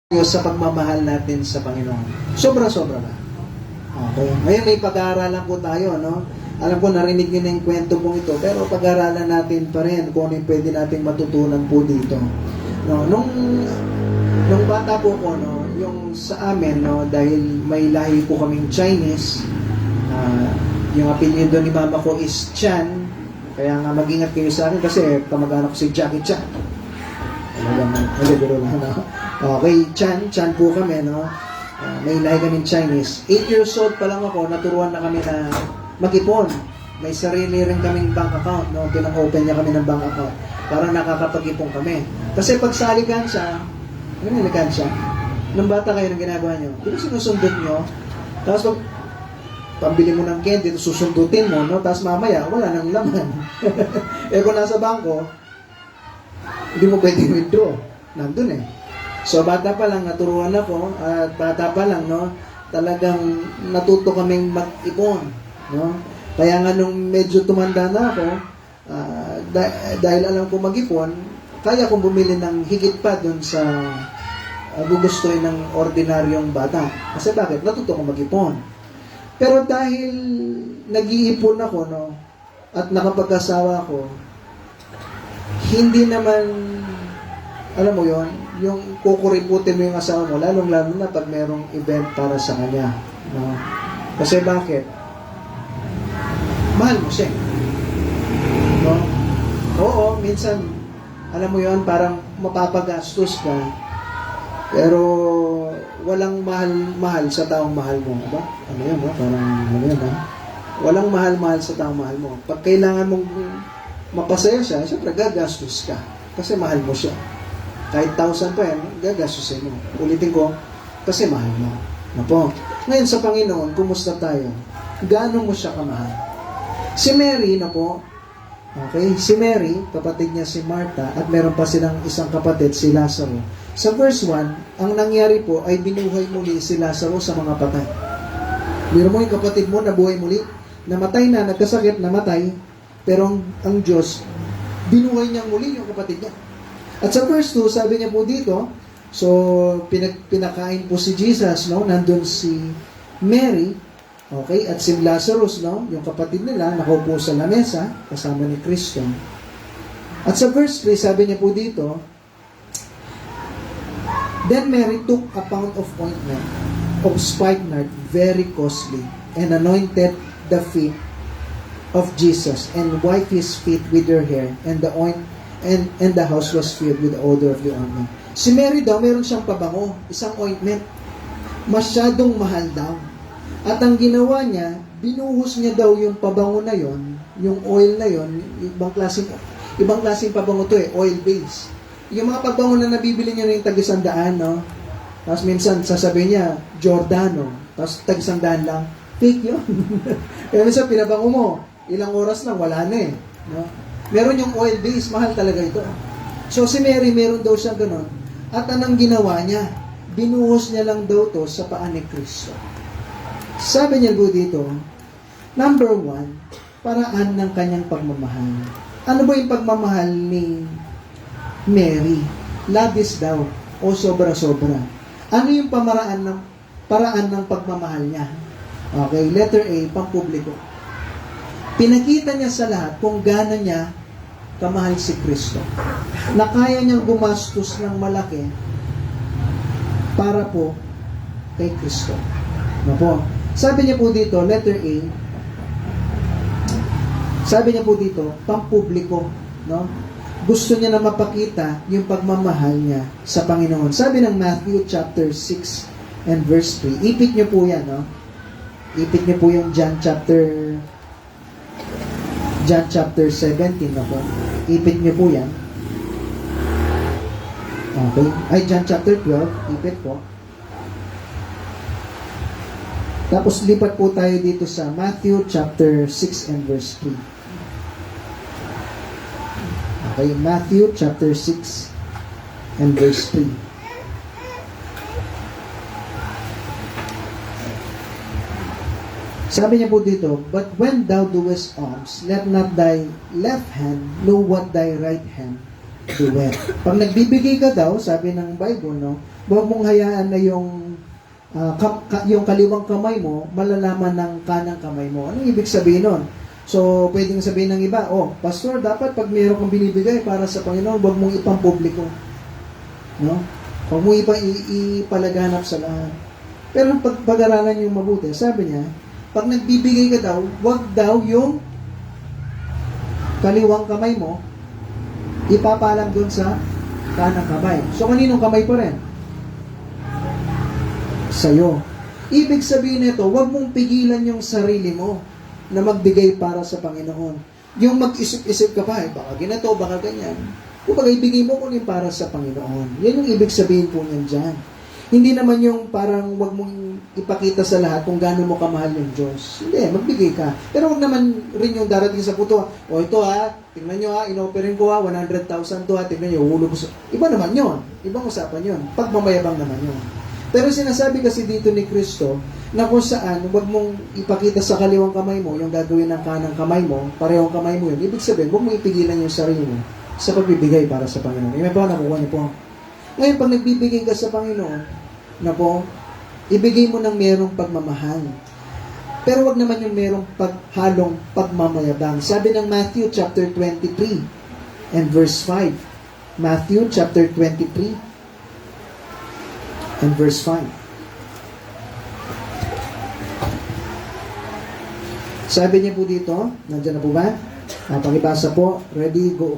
Diyos sa pagmamahal natin sa Panginoon. Sobra-sobra na. Okay. Ngayon may pag-aaralan po tayo, no? Alam ko narinig niyo na yung kwento pong ito, pero pag-aaralan natin pa rin kung ano yung pwede nating matutunan po dito. No, nung bata po ko, no, yung sa amin, no, dahil may lahi po kaming Chinese, yung apelyido ni mama ko is Chan, kaya nga mag-ingat kayo sa akin kasi kamag-anak ko si Jackie Chan. Okay, Chan po kami, no? May lahi kaming Chinese. 8 years old pa lang ako, naturuan na kami na mag-ipon. May sarili rin kaming bank account, no? Pinang-open niya kami ng bank account para nakakapag-ipon kami. Kasi pag sa alikansya, ano alikansya? Nung bata kayo, nang ginagawa nyo, di ba sinusundot nyo? Tapos pag pambili mo ng candy, susundutin mo, no? Tapos mamaya, wala nang laman. Eh kung nasa bangko, hindi mo pwedeng withdraw. Nandun eh. So, bata pa lang, naturuan ako, at bata pa lang, no, talagang natuto kaming mag-ipon, no. Kaya nga nung medyo tumanda na ako, dahil alam ko mag-ipon, kaya kong bumili ng higit pa dun sa gugustuhin ng ordinaryong bata. Kasi bakit? Natuto ko mag-ipon. Pero dahil nag-iipon ako, no, at nakapag-asawa ako, hindi naman, alam mo yon, yung kukuriputin mo yung asawa mo, lalong-lalo na pag merong event para sa kanya. No? Kasi bakit? Mahal mo siya. No? Oo, minsan, alam mo yon, parang mapapagastos ka, pero walang mahal-mahal sa taong mahal mo. Diba? Ano yun, no? Parang, ano yun, ha? Walang mahal-mahal sa taong mahal mo. Pag kailangan mong mapasaya siya, siyempre gagastos ka. Kasi mahal mo siya. Kahit 1,000 pa yan, gagastusin mo. Ulitin ko, kasi mahal mo. Na po. Ngayon sa Panginoon, kumusta tayo? Gaano mo siya kamahal? Si Mary, na po, okay, si Mary, kapatid niya si Martha, at meron pa silang isang kapatid, si Lazaro. Sa verse 1, ang nangyari po ay binuhay muli si Lazaro sa mga patay. Biro mo yung kapatid mo na buhay muli, namatay na, nagkasakit, namatay, pero ang Diyos, binuhay niyang muli yung kapatid niya. At sa verse 2, sabi niya po dito, so pinakain po si Jesus, no? Nandun si Mary, okay, at si Lazarus, no? Yung kapatid nila, nakaupo sa lamesa, kasama ni Kristo. At sa verse 3, sabi niya po dito, then Mary took a pound of ointment of spikenard, very costly, and anointed the feet of Jesus, and wiped his feet with her hair, and the house was filled with the odor of the ointment. Si Mary daw, meron siyang pabango, isang ointment. Masyadong mahal daw. At ang ginawa niya, binuhos niya daw yung pabango na yon, yung oil na yon, ibang klaseng pabango to eh, oil base. Yung mga pabango na nabibili niya na yung tag-100, no? Tapos minsan, sasabihin niya, Giordano. Tapos tag-100 lang. Fake yun. Kaya minsan, pinabango mo, ilang oras lang, wala na eh. No? Meron yung oil base, mahal talaga ito. So si Mary, meron daw siyang ganun. At anong ginawa niya? Binuhos niya lang daw to sa paa ni Kristo. Sabi niya po dito, number 1, paraan ng kanyang pagmamahal. Ano ba yung pagmamahal ni Mary? Labis daw, o sobra-sobra. Ano yung paraan ng pagmamahal niya? Okay, letter A, pampubliko. Pinakita niya sa lahat kung gaano niya kamahal si Kristo. Na kaya niyang gumastos ng malaki para po kay Kristo. No po. Sabi niya po dito, letter A, sabi niya po dito, pampubliko. No? Gusto niya na mapakita yung pagmamahal niya sa Panginoon. Sabi ng Matthew chapter 6 and verse 3. Ipit niyo po yan, no? Ipit niyo po yung John chapter 17 na po. Ipit niyo po yan. Okay. Ay, John chapter 12. Ipit po. Tapos lipat po tayo dito sa Matthew chapter 6 and verse 3. Okay. Matthew chapter 6 and verse 3. Sabi niya po dito, but when thou doest alms, let not thy left hand know what thy right hand do it. Pag nagbibigay ka daw, sabi ng Bible, no, huwag mong hayaan na yung yung kaliwang kamay mo, malalaman ng kanang kamay mo. Anong ibig sabihin nun? So, pwedeng sabihin ng iba, Pastor, dapat pag mayroon kang binibigay para sa Panginoon, huwag mong ipampubliko. No? Huwag mong ipalaganap sa lahat. Pero pag-aralan yung mabuti, sabi niya, pag nagbibigay ka daw, huwag daw yung kaliwang kamay mo, ipapalam doon sa kanang kamay. So, kaninong kamay pa rin? Sa'yo. Ibig sabihin nito, huwag mong pigilan yung sarili mo na magbigay para sa Panginoon. Yung mag-isip-isip ka pa, baka ginato, baka ganyan. Kung ibigay mo kung yung para sa Panginoon. Yan yung ibig sabihin po niyan dyan. Hindi naman yung parang huwag mong ipakita sa lahat kung gaano mo kamahal yung Diyos. Hindi, magbigay ka. Pero huwag naman rin yung darating sa puto, ito tingnan nyo inoperin ko 100,000 to tingnan nyo, hulog ko. Iba naman yun. Ibang usapan yun. Pagmamayabang naman yun. Pero sinasabi kasi dito ni Kristo, na kung saan, huwag mong ipakita sa kaliwang kamay mo, yung gagawin ng kanang kamay mo, parehong kamay mo yun. Ibig sabihin, huwag mong ipigilan yung sarili mo sa pagbibigay para sa Panginoon. May po, nakuha niyo po. Ngayon, pag nagbibigay ka sa Panginoon, na po, ibigay mo ng merong pagmamahal. Pero wag naman yung merong halong pagmamayabang. Sabi ng Matthew chapter 23 and verse 5. Matthew chapter 23 and verse 5. Sabi niya po dito, nandiyan na po ba? Pakibasa po. Ready, go.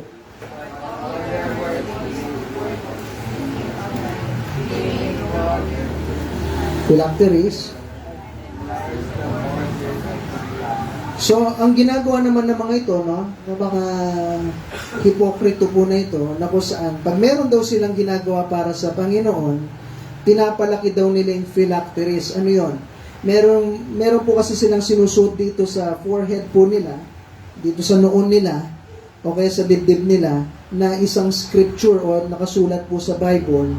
Phylacteries. So, ang ginagawa naman ng mga ito, no, ng mga hipokrito po na ito, na kung saan, pag meron daw silang ginagawa para sa Panginoon, pinapalaki daw nila yung phylacteries. Ano yon? Meron po kasi silang sinusuot dito sa forehead po nila, dito sa noon nila, o kaya sa dibdib nila, na isang scripture o nakasulat po sa Bible,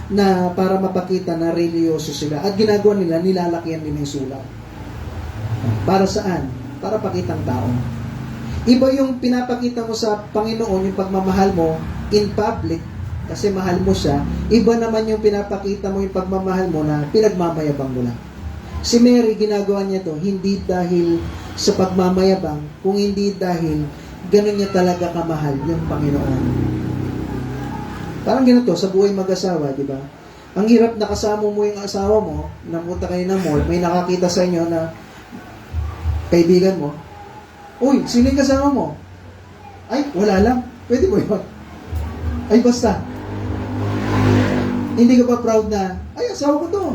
na para mapakita na religyoso sila. At ginagawa nila, nilalakihan nila yung sulat. Para saan? Para pakitang tao. Iba yung pinapakita mo sa Panginoon, yung pagmamahal mo in public, kasi mahal mo siya. Iba naman yung pinapakita mo yung pagmamahal mo na pinagmamayabang mo lang. Si Mary, ginagawa niya to hindi dahil sa pagmamayabang, kung hindi dahil ganun niya talaga kamahal yung Panginoon. Parang ganito, sa buhay mag-asawa, di ba? Ang hirap na kasama mo yung asawa mo, napunta kayo ng mall, may nakakita sa inyo na kaibigan mo, uy, sino yung kasama mo? Ay, wala lang. Pwede mo yun. Ay, basta. Hindi ka ba proud na, ay, asawa ko to.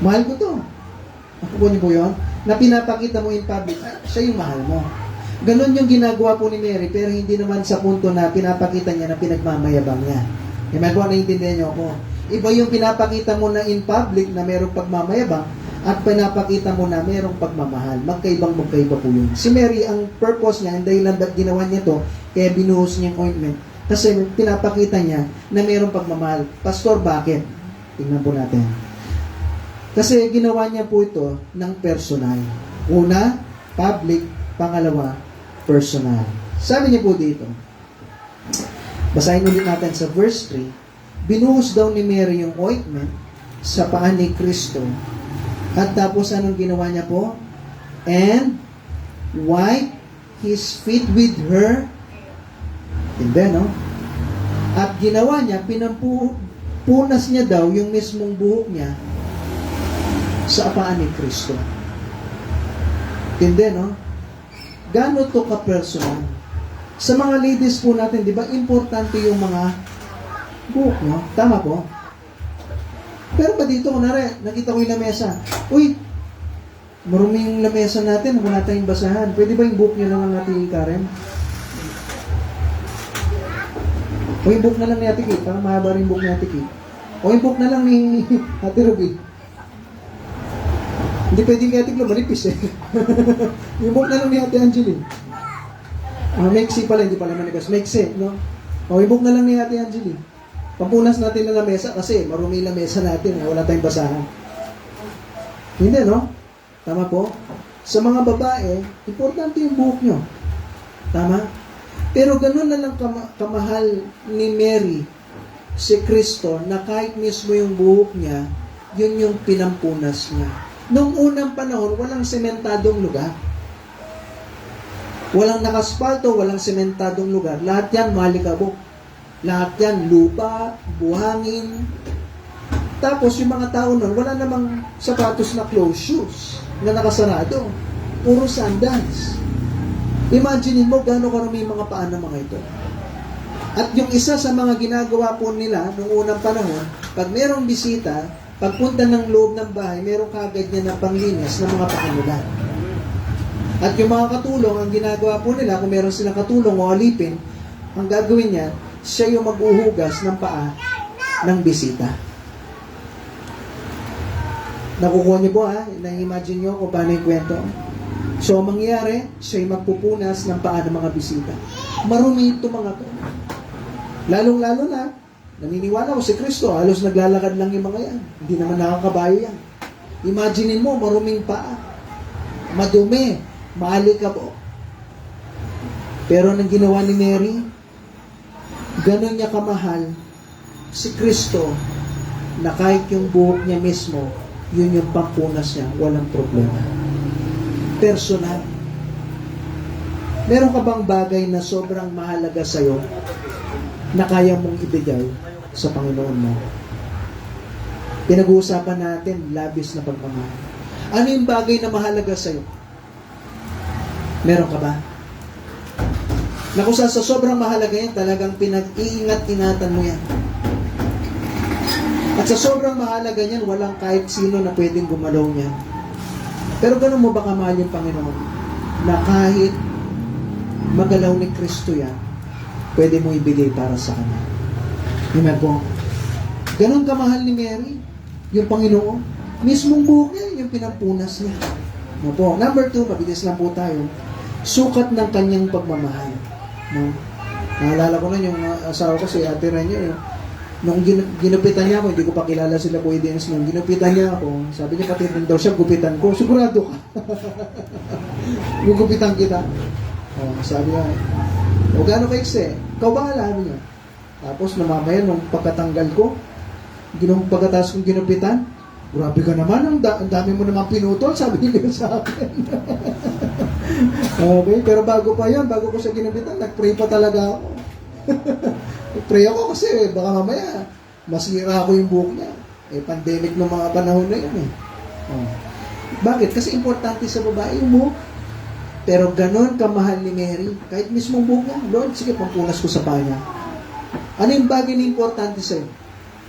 Mahal ko to. Ako niyo po yun? Na pinapakita mo in public, ay, siya yung mahal mo. Ganon yung ginagawa po ni Mary, pero hindi naman sa punto na pinapakita niya na pinagmamayabang niya. May po, naiintindihan niyo ako. Iba yung pinapakita mo na in public na merong pagmamayabang at pinapakita mo na merong pagmamahal. Magkaiba po yun. Si Mary, ang purpose niya, ang dahilan ba't ginawa niya to, kaya binuhos niya yung ointment. Kasi pinapakita niya na merong pagmamahal. Pastor, bakit? Tingnan po natin. Kasi ginawa niya po ito ng personal. Una, public. Pangalawa, personal. Sabi niya po dito, basahin ulit natin sa verse 3, binuhos daw ni Mary yung ointment sa paa ni Kristo. At tapos anong ginawa niya po? And wipe his feet with her. Hindi, no? At ginawa niya, punas niya daw yung mismong buhok niya sa paa ni Kristo. Hindi, no? Gano'n to ka-personal? Sa mga ladies po natin, di ba, importante yung mga buhok, no? Tama po? Pero ba dito, kunwari, nakita ko yung lamesa. Uy, marumi yung lamesa natin, wala tayong basahan. Pwede ba yung buhok niyo lang ang Ate Karen? O yung buhok na lang ni Ate Kate, parang mahaba rin yung buhok ni Ate Kate. O yung buhok na lang ni Ate Ruby. Hindi pwedeng kaya tiglo, malipis eh. Yung buhok na lang ni Ate Angeline. Maiksi pala, hindi pala manigas. Maiksi, no? O, yung buhok na lang ni Ate Angeline. Pampunas natin na lamesa kasi marumi yung lamesa natin, wala tayong basahan. Hindi, no? Tama po? Sa mga babae, importante yung buhok nyo. Tama? Pero ganun na lang kamahal ni Mary si Kristo na kahit mismo yung buhok niya, yun yung pinampunas niya. Noong unang panahon, walang sementadong lugar. Walang nakaspalto, walang sementadong lugar. Lahat yan malikabok. Lahat yan lupa, buhangin. Tapos yung mga tao nun, wala namang sapatos na closed shoes na nakasarado. Puro sandals. Imagine mo gano'ng karami mga paa ng mga ito. At yung isa sa mga ginagawa po nila noong unang panahon, pag merong bisita, pagpunta ng loob ng bahay, merong kagad niya na panglinis ng mga paa nila. At yung mga katulong, ang ginagawa po nila, kung meron silang katulong o alipin, ang gagawin niya, siya yung mag-uhugas ng paa ng bisita. Nakukuha niyo po na-imagine niyo kung paano yung kwento. So, ang mangyayari, siya yung magpupunas ng paa ng mga bisita. Marumi ito mga to. Lalong-lalo na, naniniwala ko si Kristo, halos naglalakad lang yung mga yan. Hindi naman nakakabayo yan. Imaginin mo, maruming paa. Madumi, maalikabok. Pero nang ginawa ni Mary, ganun niya kamahal si Kristo na kahit yung buhok niya mismo, yun yung pampunas niya, walang problema. Personal. Meron ka bang bagay na sobrang mahalaga sa'yo na kaya mong ibigay sa Panginoon mo? Pinag-uusapan natin, labis na pagmamahal. Ano yung bagay na mahalaga sa'yo? Meron ka ba? Naku, sa sobrang mahalaga yan, talagang pinag-iingat-ingatan mo yan. At sa sobrang mahalaga niyan, walang kahit sino na pwedeng gumalaw niyan. Pero ganun mo ba kamahal yung Panginoon? Na kahit magalaw ni Kristo yan, pwede mo ibigay para sa Kanya. Amen po. Ganun kamahal ni Mary, yung Panginoon. Mismong buhok niya, yung pinampunas niya. Amen po. Number 2, mabilis lang po tayo. Sukat ng kanyang pagmamahal. No? Naalala ko na yung asawa ko, si Ate Renyo, nung ginupitan niya ako, hindi ko pa kilala sila Kuya Dennis, nung ginupitan niya ako, sabi niya pati rin daw siya, gupitan ko. Sigurado ka. Gugupitan kita. Sabi niya, o gano'n kaiksi? Ikaw ba alam niya? Tapos namamaya, nung pagkatanggal ko, pagkatapos kong ginupitan, grabe ka naman, ang dami mo naman pinutol, sabi niya sa akin. Okay, pero bago pa yan, bago ko siya ginupitan, nag-pray pa talaga ako. Pray ako kasi baka mamaya masira ako yung buhok niya. Pandemic ng mga panahon na yun Bakit? Kasi importante sa babae yung buhok. Pero ganon kamahal ni Mary, kahit mismong buhok niya, Lord, sige, pampunas ko sa paa niya. Ano yung bagay na importante sa'yo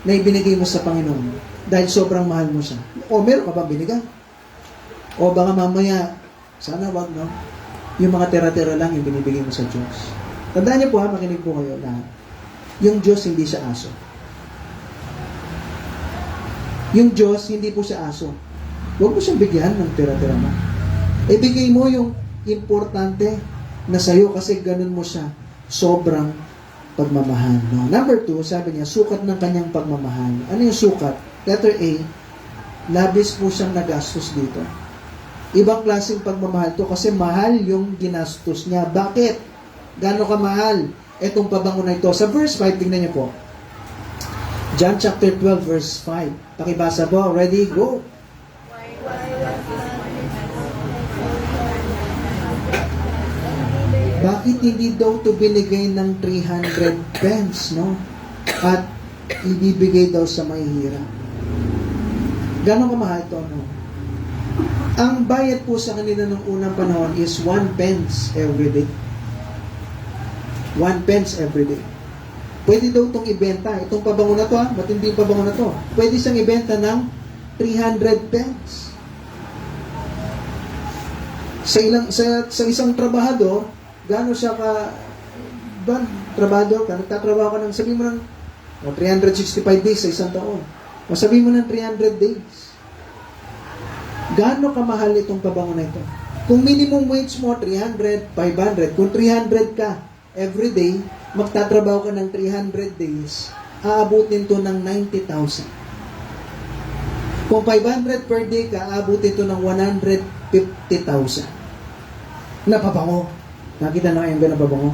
na ibinigay mo sa Panginoon dahil sobrang mahal mo siya? O meron ka ba binigay? O baka mamaya, sana wag, no? Yung mga tera-tera lang yung binibigay mo sa Diyos. Tandaan niyo po makinig po kayo lahat. Yung Diyos, hindi siya aso. Yung Diyos, hindi po siya aso. Huwag mo siyang bigyan ng tira-tira mo. Ibigay mo yung importante na sa'yo kasi ganun mo siya. Sobrang pagmamahal. No? Number 2, sabi niya, sukat ng kanyang pagmamahal. Ano yung sukat? Letter A, labis po siyang nagastos dito. Ibang klaseng pagmamahal to kasi mahal yung ginastos niya. Bakit? Gaano kamahal itong pabango na ito? Sa verse 5, tingnan niyo po. John chapter 12, verse 5. Pakibasa po. Ready? Go. Bakit hindi daw to binigay ng 300 pence, no? At ibibigay daw sa mahihirap. Gaano kamahal ito, no? Ang bayad po sa kanila ng unang panahon is 1 pence every day. 1 pence every day. Pwede daw itong ibenta. Itong pabango na to, matinding pabango na to. Pwede siyang ibenta ng 300 pence. Sa isang trabahador, gaano siya trabahador ka, nagtatrabaho ka ng, sabihin mo ng 365 days sa isang taon. O sabihin mo ng 300 days. Gaano kamahal itong pabango na ito? Kung minimum wage mo, 300, 500. Kung 300 ka, every day, magtatrabaho ka ng 300 days, aabutin to ng 90,000. Kung 500 per day ka, aabutin to ng 150,000. Na pabango. Nakita na kayo ba na pabango?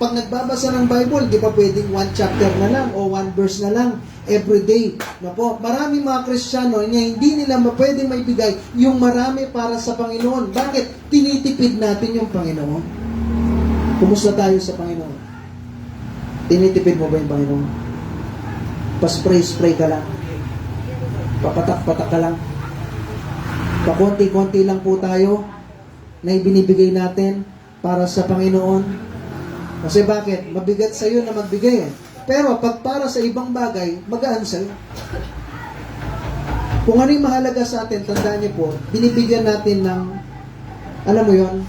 pag nagbabasa ng Bible, di ba pwedeng one chapter na lang o one verse na lang every day. No po? Maraming mga Kristiyano na hindi nila pwedeng maibigay yung marami para sa Panginoon. Bakit? Tinitipid natin yung Panginoon. Kumusta tayo sa Panginoon? Tinitipid mo ba yung Panginoon? Paspray-spray ka lang. Papatak-patak ka lang. Pakonti-konti lang po tayo na ibinibigay natin para sa Panginoon. Kasi bakit? Mabigat sa iyo na magbigay eh. Pero pag para sa ibang bagay, magaan sa iyo. Kung ano yung mahalaga sa atin, tandaan niyo po, binibigyan natin ng, alam mo yon,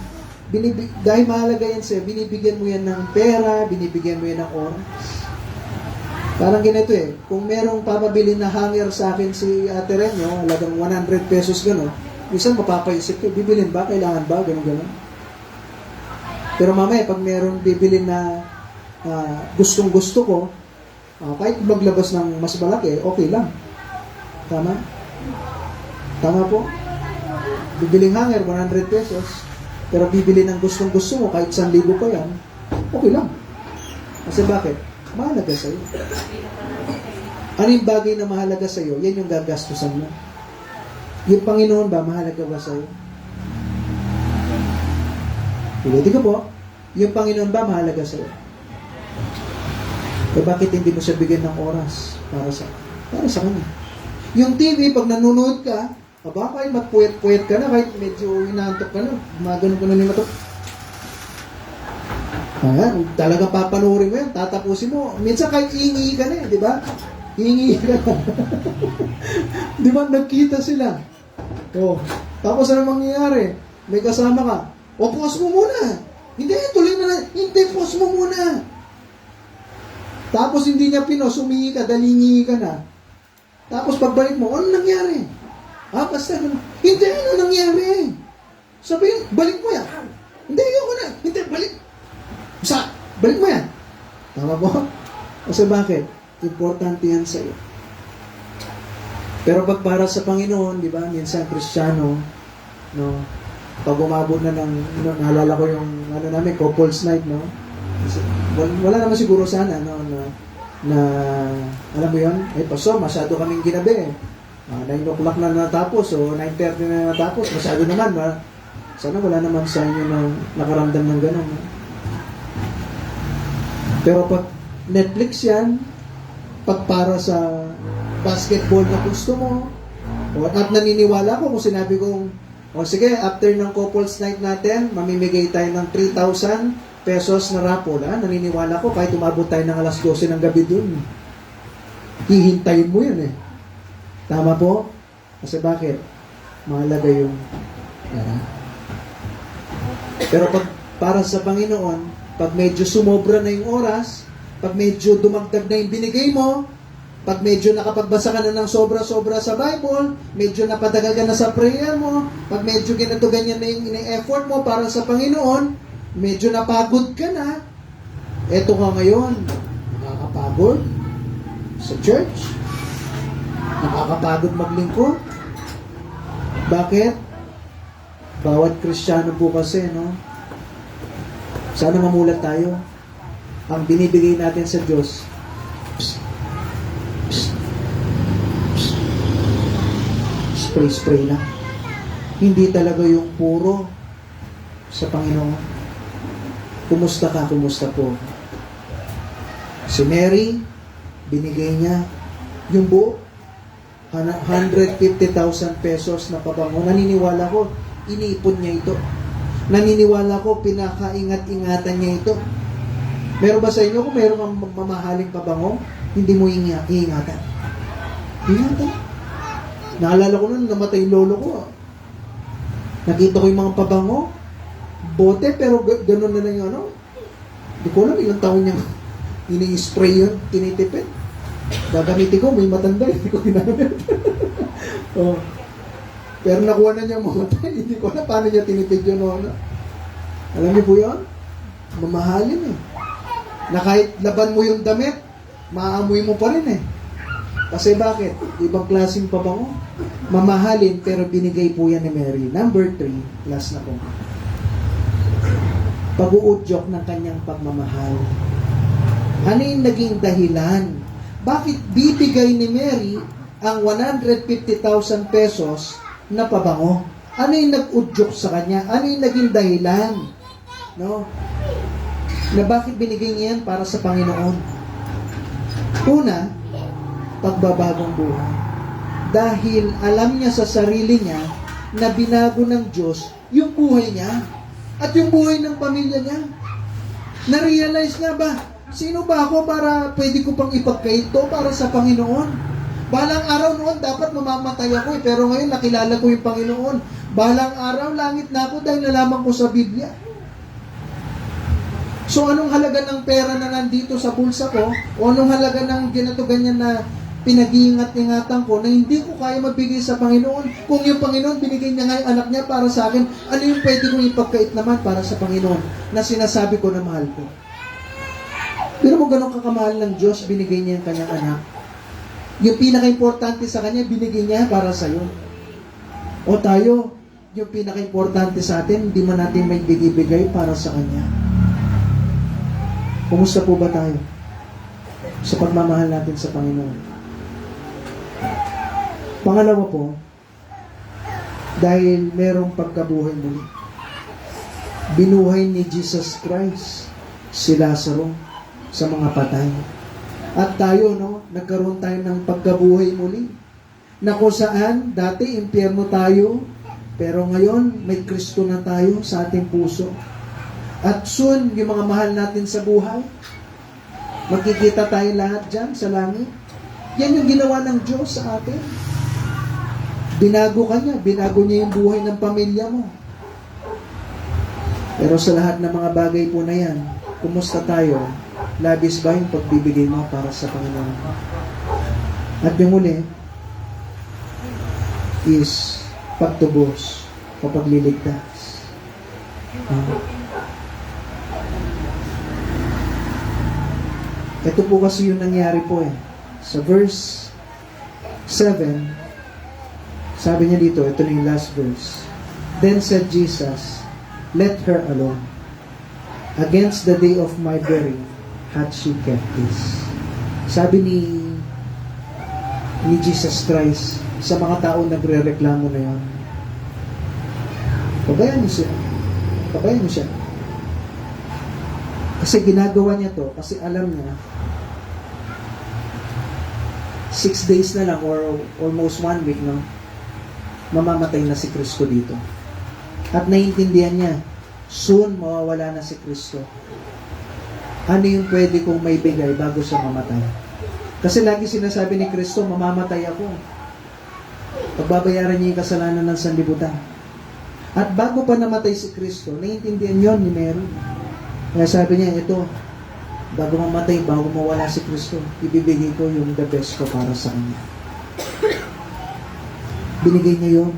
dahil mahalaga yan sa'yo, binibigyan mo yan ng pera, binibigyan mo yan ng oras. Parang ganito eh, kung merong papabili na hanger sa akin si Ate Renyo, halagang 100 pesos gano'n, minsan mapapaisip ko, bibilin ba? Kailangan ba? Gano'n. Pero mamaya, pag meron bibilin na gustong-gusto ko, kahit maglabas ng mas malaki, okay lang. Tama? Tama po? Bibiling hanger, 100 pesos, pero bibili ng gustong-gusto mo, kahit 1,000 pa yan, okay lang. Kasi bakit? Mahalaga sa'yo. Ano yung bagay na mahalaga sa'yo? Yan yung gagastusan mo. Yung Panginoon ba, mahalaga ba sa'yo? Ulitin ko po, yung Panginoon ba mahalaga sa'yo? Eh bakit hindi mo siya bigyan ng oras para sa Kanya? Yung TV, pag nanonood ka, kahit matpuyat-puyat ka na, kahit medyo inaantok ka na, gumagano ka na ni matok. Talagang papanurin mo yan, tatapusin mo. Minsan kahit hihingi ka na di ba? Hihingi ka na. Di ba, nagkita sila. Tapos ano mangyayari? May kasama ka. Pause mo muna. Hindi, tuloy na lang. Hindi, pause mo muna. Tapos hindi niya humingi ka, dalingi ka na. Tapos pagbalik mo, ano nangyari? Basta, hindi, ano nangyari? Sabihin, balik mo yan. Hindi, ayoko na. Hindi, balik. Balik mo yan. Tama po? Kasi bakit? Importante yan sa'yo. Pero pag para sa Panginoon, di ba, minsan Kristiyano, no, pag umabot na naalala ko yung, namin, couples night, no? Wala naman siguro sana, no, na alam mo yun, pastor, masyado kaming ginabi, 9 o'clock na natapos, o 9:30 na natapos, masyado naman, sana wala naman sa inyo na nakaramdam ng gano'n, no? Pero pag Netflix yan, pag para sa basketball na gusto mo, at naniniwala ko kung sinabi kong, sige, after ng couples night natin, mamimigay tayo ng 3,000 pesos na raffle. Naniniwala ko, kahit umabot tayo ng alas 12 ng gabi dun, hihintayin mo yun eh. Tama po? Kasi bakit? Mahalaga yung pera. Pero pag para sa Panginoon, pag medyo sumobra na yung oras, pag medyo dumagdag na yung binigay mo, pag medyo nakapagbasa ka na ng sobra-sobra sa Bible, medyo napadagal ka na sa prayer mo, pag medyo ganito ganyan na yung effort mo para sa Panginoon, medyo napagod ka na, eto ka ngayon, nakakapagod sa church, nakakapagod maglingkod. Bakit? Bawat Kristiyano po kasi, no? Sana mamulat tayo. Ang binibigay natin sa Diyos, spray lang. Hindi talaga yung puro sa Panginoon. Kumusta ka? Kumusta po? Si Mary, binigay niya yung buo. 150,000 pesos na pabango. Naniniwala ko, iniipon niya ito. Naniniwala ko, pinakaingat-ingatan niya ito. Meron ba sa inyo kung meron kang mamahaling pabango, hindi mo iingatan? Ingatan. Naalala ko nun, namatay yung lolo ko. Nakita ko yung mga pabango, bote, pero gano'n na lang yung ano. Hindi ko alam, ilang taon niya ini-spray yun, tinitipid. Gagamitin ko, may matanda, hindi ko ginamit. Pero nakuha na niya mamatay, hindi ko alam paano niya tinipid yun. Alam niyo po yun? Mamahalin eh. Na kahit laban mo yung damit, maaamoy mo pa rin eh. Kasi bakit? Ibang klaseng pabango. Mamahalin, pero binigay po yan ni Mary. Number 3, last na po. pag-uudyok ng kanyang pagmamahal. Ano yung naging dahilan? Bakit bibigay ni Mary ang 150,000 pesos na pabango? Ano yung nag-udyok sa kanya? Ano yung naging dahilan? No? Na bakit binigay niya yan para sa Panginoon? Una, pagbabagong buhay. Dahil alam niya sa sarili niya na binago ng Diyos yung buhay niya at yung buhay ng pamilya niya. Na-realize nga ba, sino ba ako para pwede ko pang ipagkaito para sa Panginoon? Balang araw noon, dapat mamamatay ako pero ngayon nakilala ko yung Panginoon. Balang araw, langit na ako dahil nalaman ko sa Biblia. So, anong halaga ng pera na nandito sa bulsa ko? O anong halaga ng ginato ganyan na pinag-iingat-ingatan ko na hindi ko kaya magbigay sa Panginoon? Kung yung Panginoon, binigay niya nga yung anak niya para sa akin, ano yung pwede kong ipagkait naman para sa Panginoon na sinasabi ko na mahal ko? Pero mo ganun kakamahal ng Diyos, binigay niya yung kanyang anak. Yung pinaka-importante sa kanya, binigay niya para sa iyo. O tayo, yung pinaka-importante sa atin, hindi man natin may bigay para sa kanya. Kumusta po ba tayo sa pagmamahal natin sa Panginoon? Pangalawa po, dahil merong pagkabuhay muli. Binuhay ni Jesus Christ si Lazaro sa mga patay. At tayo, nagkaroon tayo ng pagkabuhay muli. Na kung saan, dati impyerno tayo, pero ngayon, may Kristo na tayo sa ating puso. At soon, yung mga mahal natin sa buhay, magkikita tayo lahat dyan sa langit. Yan yung ginawa ng Diyos sa atin. Binago ka niya, binago niya yung buhay ng pamilya mo. Pero sa lahat ng mga bagay po na yan, kumusta tayo? Labis ba yung pagbibigay mo para sa Panginoon? At yung uli is pagtubos o pagliligtas. Ito po kasi yung nangyari po Sa verse 7, sabi niya dito, ito na yung last verse. Then said Jesus, let her alone. Against the day of my burying, had she kept this. Sabi ni Jesus Christ sa mga tao nagre-reklamo na yun, pabayaan niyo siya. Pabayaan niyo siya. Kasi ginagawa niya to, kasi alam niya, 6 days na lang or almost 1 week, mamamatay na si Kristo dito. At naiintindihan niya, soon mawawala na si Kristo. Ano yung pwede kong may bigay bago siya mamatay? Kasi lagi sinasabi ni Kristo, mamamatay ako. Pagbabayaran niya yung kasalanan ng sanlibutan. At bago pa namatay si Kristo, naiintindihan yon ni Mary. Kaya sabi niya, ito, bago mamatay, bago mawala si Kristo, ibibigay ko yung the best ko para sa kanya. Binigay niya yun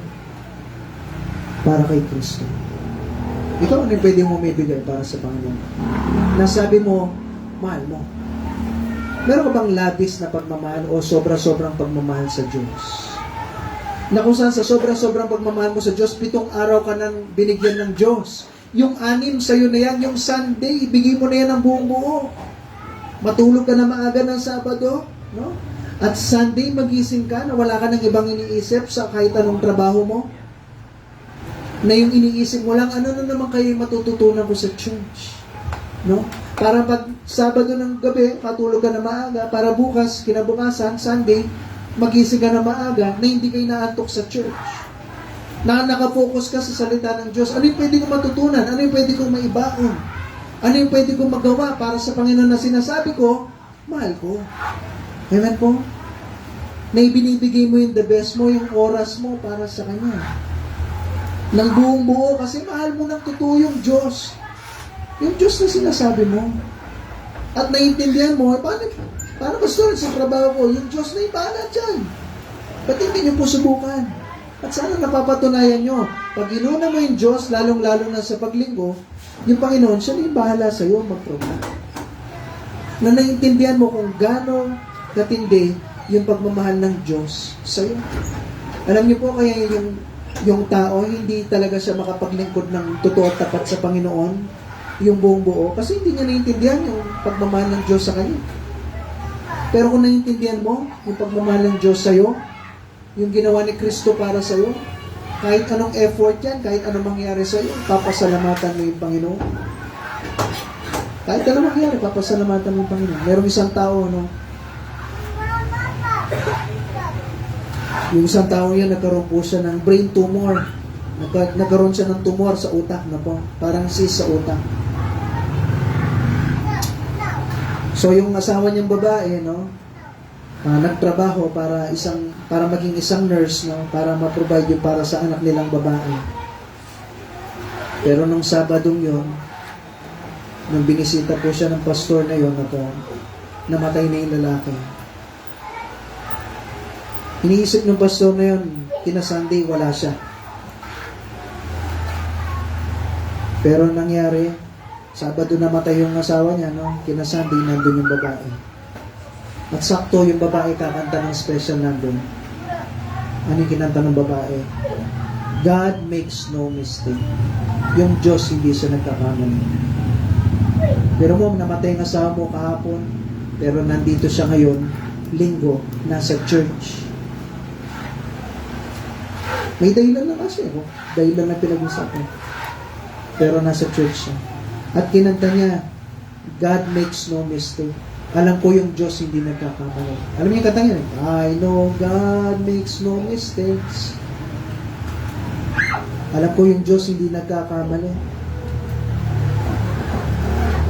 para kay Kristo. Ikaw, ano yung pwede mo may bigay para sa Panginoon? Nasabi mo, mahal mo. Meron ka bang labis na pagmamahal o sobra-sobrang pagmamahal sa Diyos? Na kung saan sa sobra-sobrang pagmamahal mo sa Diyos, 7 araw ka nang binigyan ng Diyos. Yung 6 sa'yo na yan, yung Sunday, ibigay mo na yan ang buong buo. Matulog ka na maaga ng Sabado, At Sunday, magising ka na wala ka ng ibang iniisip sa kahit anong trabaho mo. Na yung iniisip mo lang, ano na naman kayo matututunan ko sa church? Para pag Sabado ng gabi, matulog ka na maaga, para bukas, kinabukasan, Sunday, magising ka na maaga, na hindi kayo naantok sa church. Na nakafocus ka sa salita ng Diyos. Ano yung pwede kong matutunan? Ano yung pwede kong maibaon? Ano yung pwede kong magawa para sa Panginoon na sinasabi ko, mahal ko. Amen po? Na ibinibigay mo yung the best mo, yung oras mo para sa Kanya. Nang buong buo, kasi mahal mo ng totoo yung Diyos. Yung Diyos na sinasabi mo. At naiintindihan mo, paano gusto sa trabaho ko? Yung Diyos na yung bahala dyan. Ba't hindi niyo po subukan? At sana napapatunayan nyo, pag inuna mo yung Diyos, lalong-lalo na sa paglinggo, yung Panginoon, siya na yung bahala sa iyo mag-promote. Na naiintindihan mo kung gaano katindi yung pagmamahal ng Diyos sa iyo. Alam niyo po, kaya yung tao, hindi talaga siya makapaglingkod ng totoo at tapat sa Panginoon yung buong buo kasi hindi niya naiintindihan yung pagmamahal ng Diyos sa kanya. Pero kung naiintindihan mo yung pagmamahal ng Diyos sa'yo, yung ginawa ni Kristo para sa'yo, kahit anong effort yan, kahit anong mangyari sa'yo, papasalamatan mo yung Panginoon. Kahit anong mangyari, papasalamatan mo yung Panginoon. Merong isang tao, no? Yung isang tao yan, nagkaroon po siya ng brain tumor. Nagkaroon siya ng tumor sa utak na po. Parang cyst sa utak. So, yung asawa niyang babae, no? Nagtrabaho para maging isang nurse, no, para ma-provide yung para sa anak nilang babae. Pero nung Sabadong yon, nung binisita po siya ng pastor na yon, namatay na yung lalaki. Iniisip ng pastor na yon, kina Sunday wala siya. Pero nangyari, Sabado namatay yung asawa niya, no, kina Sunday nandun yung babae. At sakto yung babae kakanta ng special nandun. Ano yung kinanta ng babae? God makes no mistake. Yung Diyos hindi siya nagkakamali. Pero mo, namatay ang asawa mo kahapon, pero nandito siya ngayon, linggo, nasa church. May dahilan na kasi, dahilan na pinag-usapan. Pero nasa church siya. At kinanta niya, God makes no mistake. Alam ko yung Diyos hindi nagkakamali. Alam niyo yung kanta niya? I know God makes no mistakes. Alam ko yung Diyos hindi nagkakamali.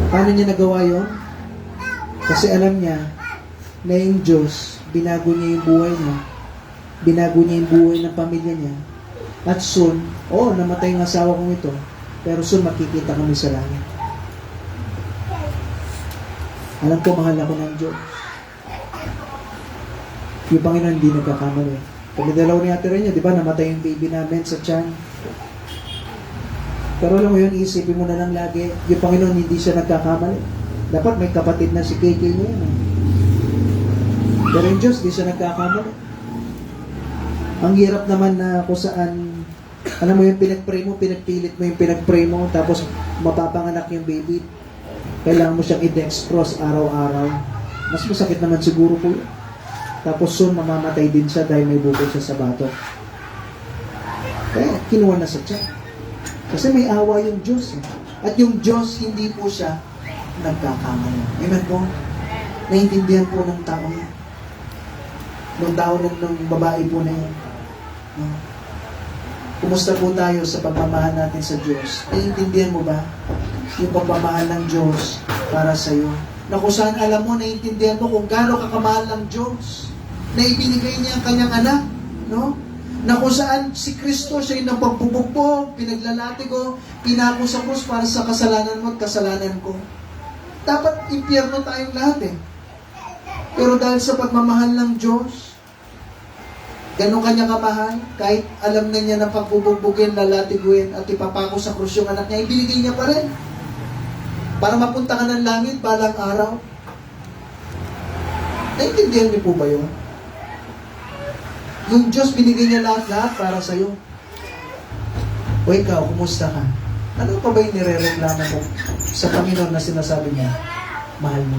Paano niya nagawa yun? Kasi alam niya na yung Diyos, binago niya yung buhay niya. Binago niya yung buhay ng pamilya niya. At soon, namatay yung asawa kong ito. Pero soon makikita kami sa langit. Alam ko, mahal ako ng Diyos. Yung Panginoon hindi nagkakamali. Kami dalawa ni Ate Renia, di ba, namatay yung baby namin sa tiyan. Pero alam mo yun, isipin mo na lang lagi, yung Panginoon hindi siya nagkakamali. Dapat may kapatid na si KK niya yan. Pero yung Diyos, hindi siya nagkakamali. Ang hirap naman na kung saan, alam mo yung pinag-pray mo, pinagpilit mo yung pinag-pray mo, tapos mapapanganak yung baby. Kailangan mo siyang i-dextrose araw-araw. Mas masakit naman siguro po yun. Tapos soon, mamamatay din siya dahil may bukod siya sa bato. Kaya, kinuha na sa tiyan. Kasi may awa yung Diyos. At yung Diyos, hindi po siya nagkakamali. Amen po? Naintindihan po ng tao yan. Ng tao ng babae po na yan. Kumusta po tayo sa pagmamahal natin sa Diyos? Naiintindihan mo ba yung pagmamahal ng Diyos para sa iyo? Na kung saan alam mo, naiintindihan mo kung gaano kakamahal ng Diyos na ibinigay niya ang kanyang anak, no? Na kung saan si Kristo siya yung napagbubugbog, pinaglalatigo, pinako sa krus para sa kasalanan mo at kasalanan ko. Dapat impyerno tayong lahat Pero dahil sa pagmamahal ng Diyos, ganun kanya kamahal, kahit alam na niya na pagbubugbugin, lalatiguin, at ipapako sa krus yung anak niya, ibinigay niya pa rin. Para mapunta ka ng langit balang araw. Naintindihan niyo po ba yun? Yung Diyos binigay niya lahat-lahat para sa'yo. O ikaw, kumusta ka? Ano pa ba yung nire-reklamo mo sa Panginoon na sinasabi niya, mahal mo?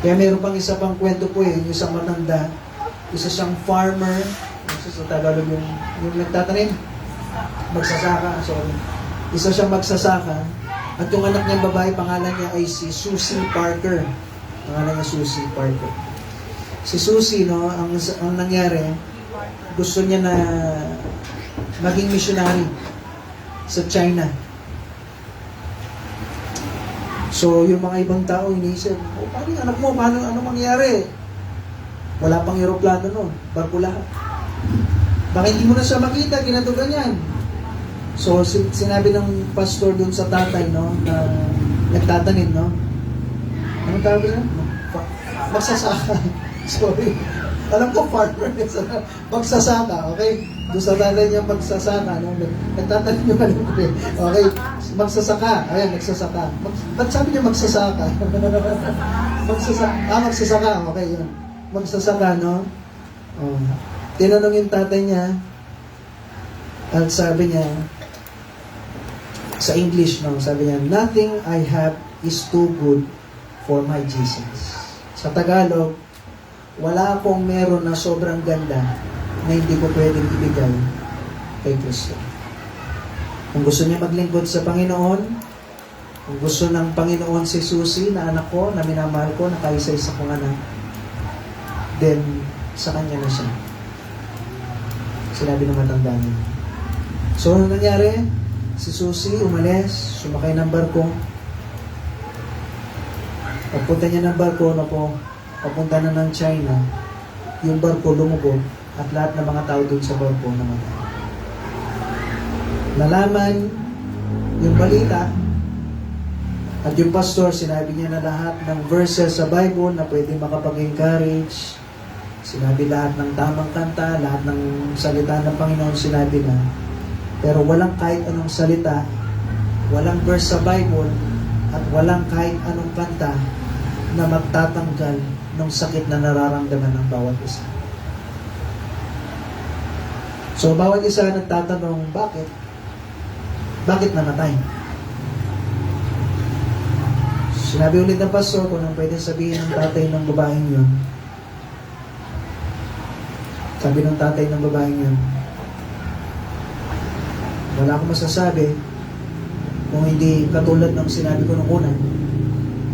Kaya meron pang isa pang kwento po yung isang matanda, isa siyang farmer, sa Tagalog yung nagtatanim, magsasaka, isa siyang magsasaka, at yung anak niyang babae, pangalan niya ay si Susie Parker. Pangalan niya Susie Parker. Si Susie, no, ang nangyari, gusto niya na maging missionary sa China. So, yung mga ibang tao, iniisip, paano yung anak mo? Ano mangyari? Wala pang aeroplano nun. Barko lahat. Bakit hindi mo na siya makita? Ginato ganyan. So, sinabi ng pastor dun sa tatay, no, na nagtatanim, no? Anong tawag na? Magsasaka. Sorry. Alam ko, farmer. Magsasaka, okay? Doon sa tatay niya magsasaka, no? Nagtatanim yung alam ko. Okay, magsasaka. Ayan, magsasaka. Ba't sabi niya magsasaka? Magsasaka. Okay, yun. Magsasaka, no? Oh. Tinanong yung tatay niya, at sabi niya, Sa English, no, sabi niya, nothing I have is too good for my Jesus. Sa Tagalog, wala akong meron na sobrang ganda na hindi ko pwedeng ibigay kay Kristo. Kung gusto niya maglingkod sa Panginoon, kung gusto ng Panginoon si Susie, na anak ko, na minamahal ko, na kaisa-isa kong anak, then sa kanya na siya. Sinabi ng matanda niya. So, ano nangyari? Si Susie umalis, sumakay ng barko. Pagpunta niya ng barko, papunta na ng China, yung barko lumubog at lahat ng mga tao dun sa barko namatay. Nalaman yung balita at yung pastor, sinabi niya na lahat ng verses sa Bible na pwede makapag-encourage, sinabi lahat ng tamang kanta, lahat ng salita ng Panginoon sinabi na. Pero walang kahit anong salita, walang verse sa Bible, at walang kahit anong kanta na magtatanggal ng sakit na nararamdaman ng bawat isa. So, bawat isa nagtatanong, bakit? Bakit namatay? Sinabi ulit ng pastor kung anong pwede sabihin ng tatay ng babaeng yun. Sabi ng tatay ng babaeng yun, wala akong masasabi kung hindi katulad ng sinabi ko nung una.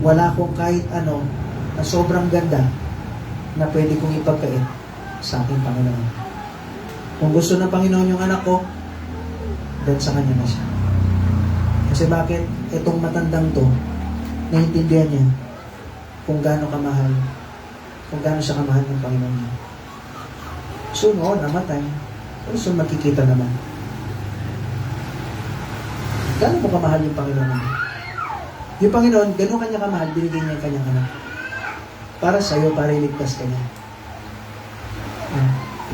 Wala akong kahit ano na sobrang ganda na pwede kong ipagkait sa aking Panginoon. Kung gusto ng Panginoon yung anak ko, then sa kanya na siya. Kasi bakit? Itong matandang to, naiintindihan niya kung gaano kamahal, kung gaano siya kamahal ng Panginoon niya. So, noon, namatay. Pero so, makikita naman. Gaano mo kamahal yung Panginoon? Yung Panginoon, gano'n kanya kamahal, binigay niya yung kanyang anak. Para sa'yo, para iligtas ka niya.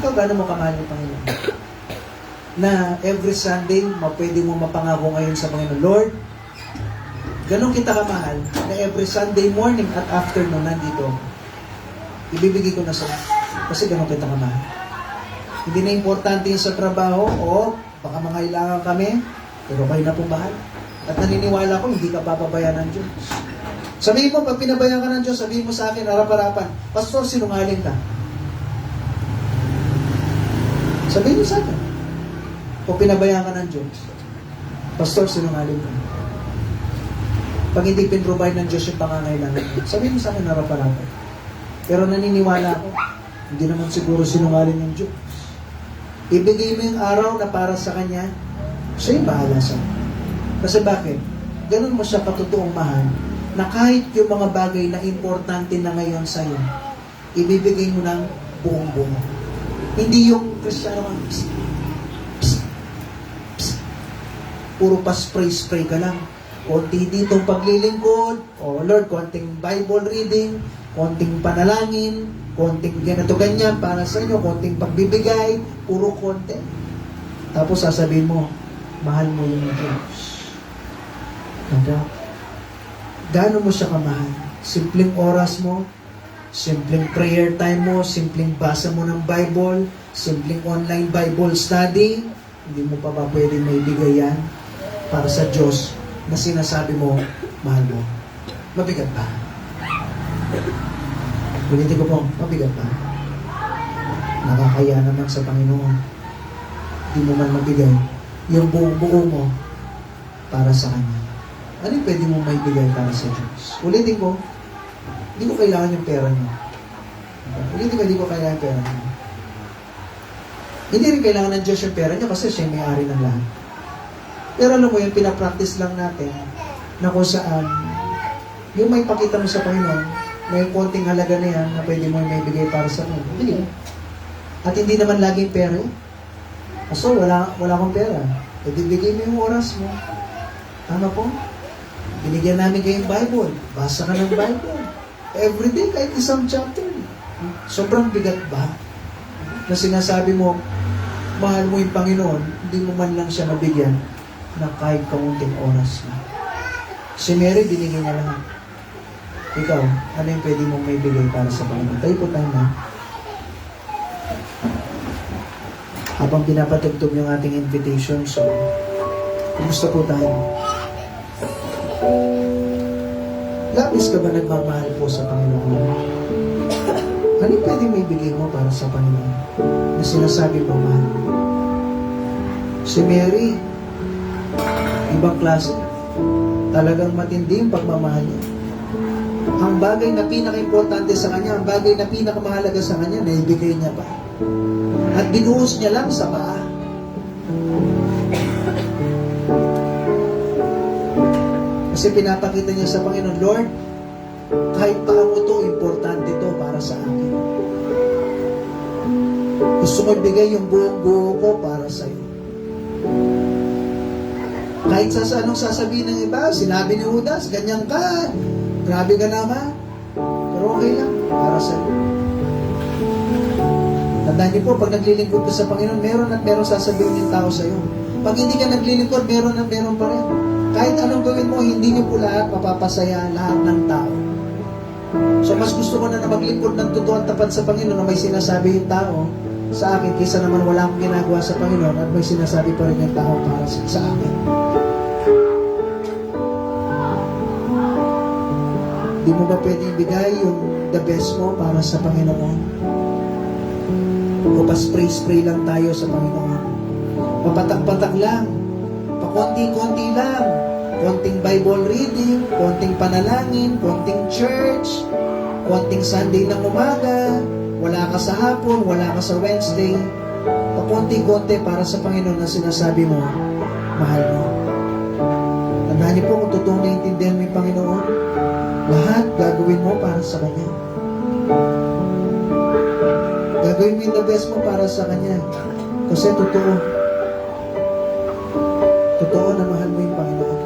Ikaw, gaano mo kamahal yung Panginoon? Na every Sunday, pwede mo mapangako ngayon sa Panginoon, Lord, gano'n kita kamahal, na every Sunday morning at afternoon, nandito, ibibigay ko na sa'yo. Kasi gano'n kita kamahal. Hindi na importante yung sa trabaho, o baka mangailangan kami, pero kayo na pong bahal. At naniniwala ko, hindi ka papabayaan ng Diyos. Sabihin mo, pag pinabayaan ka ng Diyos, sabihin mo sa akin, harap-harapan, Pastor, sinungaling ka. Sabihin mo sa akin, kung pinabayaan ka ng Diyos, Pastor, sinungaling ka. Pag hindi pinrovide ng Diyos yung pangangailangan, sabihin mo sa akin, harap-harapan. Pero naniniwala ako, hindi naman siguro sinungaling ng Diyos. Ibigay mo yung araw na para sa Kanya, siya yung bahala sa'yo. Kasi bakit? Ganun mo siya katotoong mahal na kahit yung mga bagay na importante na ngayon sa'yo, ibibigay mo ng buong-buo. Hindi yung Kristiyano ka, puro pa spray-spray ka lang. Konti ditong paglilingkod, o Lord, konting Bible reading, konting panalangin, konting ganito ganyan para sa inyo, konting pagbibigay, puro konti. Tapos sasabihin mo, mahal mo yung Diyos. Gaano mo siya kamahal? Simpleng oras mo, simpleng prayer time mo, simpleng basa mo ng Bible, simpleng online Bible study, hindi mo pa ba pwede maibigay yan para sa Diyos na sinasabi mo, mahal mo? Mabigat ba? Ulitin ko po, mabigat ba? Nakakaya naman sa Panginoon. Hindi mo man mabigay yung buong-buo mo para sa Kanya. Ano yung pwede mo maibigay para sa Diyos? Ulitin ko, hindi ko kailangan yung pera niyo. Ulitin ko, hindi ko kailangan yung pera niyo. Hindi rin kailangan ng Diyos yung pera niyo kasi siya yung may-ari ng lahat. Pero alam mo yun, pinapractice lang natin na kung saan yung may pakita mo sa Panginoon na yung konting halaga na yan na pwede mo maibigay para sa Panginoon. Hindi. At hindi naman laging pera. So, wala akong pera. E di bigay mo yung oras mo. Ano po? Binigyan namin kayo yung Bible. Basa ka ng Bible. Everyday, kahit isang chapter. Sobrang bigat ba? Na sinasabi mo, mahal mo yung Panginoon, hindi mo man lang siya mabigyan na kahit kaunting oras na. Si Mary, binigyan niya lang. Ikaw, ano yung pwede mong may bigay para sa Panginoon? Tayo po tayo na. Habang pinapatugtog yung ating invitation, so Kumusta po tayo? Labis ka ba nagmamahal po sa Panginoon? Ano pwede may bigay mo para sa Panginoon? Na sinasabi mo, mahal? Si Mary, ibang klase. Talagang matindi yung pagmamahal niya. Ang bagay na pinaka-importante sa kanya, ang bagay na pinakamahalaga sa kanya, naibigay niya pa. At binuhos niya lang sa paa. Kasi pinapakita niya sa Panginoon, Lord, kahit paano to, importante to para sa akin. Gusto ko ibigay yung buong buo ko para sa iyo. Kahit sa anong sasabihin ng iba, sinabi ni Judas, ganyan ka, grabe ka naman. Pero okay lang, para sa iyo. Tandaan niyo po, pag naglilingkod ka sa Panginoon, meron at meron sasabihin yung tao sa iyo. Pag hindi ka naglilingkod, meron at meron pa rin. Kahit anong gawin mo, hindi niyo po lahat mapapasaya lahat ng tao. So mas gusto ko na maglingkod ng totoo at tapat sa Panginoon na may sinasabi yung tao sa akin kaysa naman wala akong ginagawa sa Panginoon at may sinasabi pa rin yung tao para sa akin. Di mo ba pwedeng ibigay yung the best mo para sa Panginoon? O pa-spray-spray lang tayo sa Panginoon? Papatak-patak lang? Pakonti-konti lang? Konting Bible reading, konting panalangin, konting church, konting Sunday ng umaga, wala ka sa hapon, wala ka sa Wednesday, pakonti-konti para sa Panginoon na sinasabi mo, mahal mo. Tandaan niyo po kung totoong naiintindihan mo yung Panginoon, lahat gagawin mo para sa Kanya. Gagawin mo yung the best mo para sa Kanya. Kasi totoo na mahal mo yung Panginoon.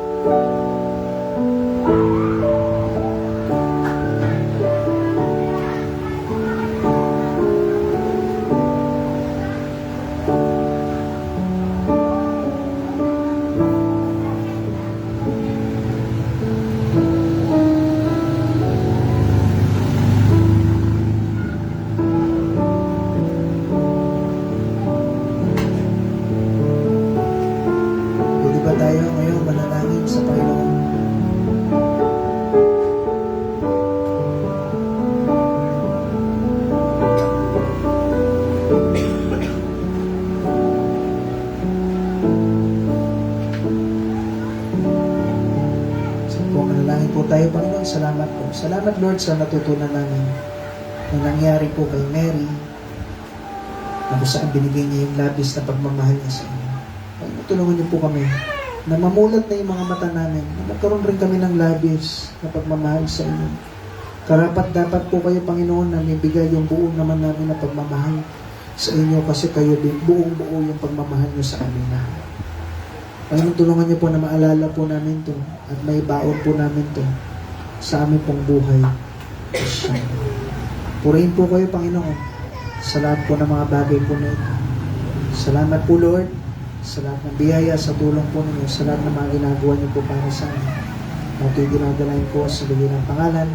Pwede ba tayo ngayon manalangin sa Panginoon? Manalangin po tayo, Panginoon. Salamat po. Salamat, Lord, sa natutunan namin na nangyari po kay Mary na kung saan binigay niya yung labis na pagmamahal niya sa inyo. Panginoon, tulungan niyo po kami na mamulat na yung mga mata namin, na magkaroon rin kami ng labis na pagmamahal sa inyo. Karapat dapat po kayo, Panginoon, na ibigay yung buong naman namin na pagmamahal sa inyo kasi kayo din, buong-buo yung pagmamahal niyo sa amin na. Panginoon, tulungan niyo po na maalala po namin to at may baon po namin to sa aming pong buhay. Purihin po kayo, Panginoon, sa lahat po ng mga bagay po na ito. Salamat po, Lord, sa lahat ng biyaya, sa tulong po ninyo, sa lahat ng mga ginagawa niyo po para sa amin. Ito'y dinadalain po sa bigay ng pangalan,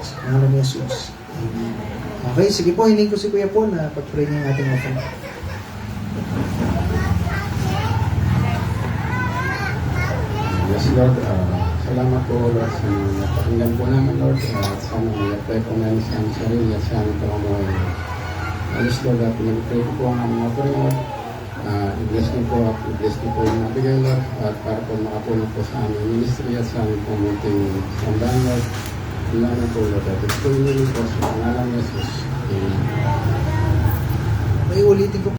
sa pangalan ni Jesus. Amen. Okay, sige po, hiling ko si Kuya Paul na pag-pray niya yung ating offering. Yes, Lord. Salamat po, Lord, sa napakinggan po namin, Lord. Sana may-apply po namin sa aming sarili at sa aming pamamahay. Yes, Lord, pinag-pray ko po ang aming offering, Lord. I-bless niyo po at i-bless niyo po yung nabigay, Lord. At para po makapulong po sa aming ministry at sa aming pumunting sambahan, Lord. Salamat po, Lord. At ito yung po sa pangalan ni Jesus. Amen. May ulitin ko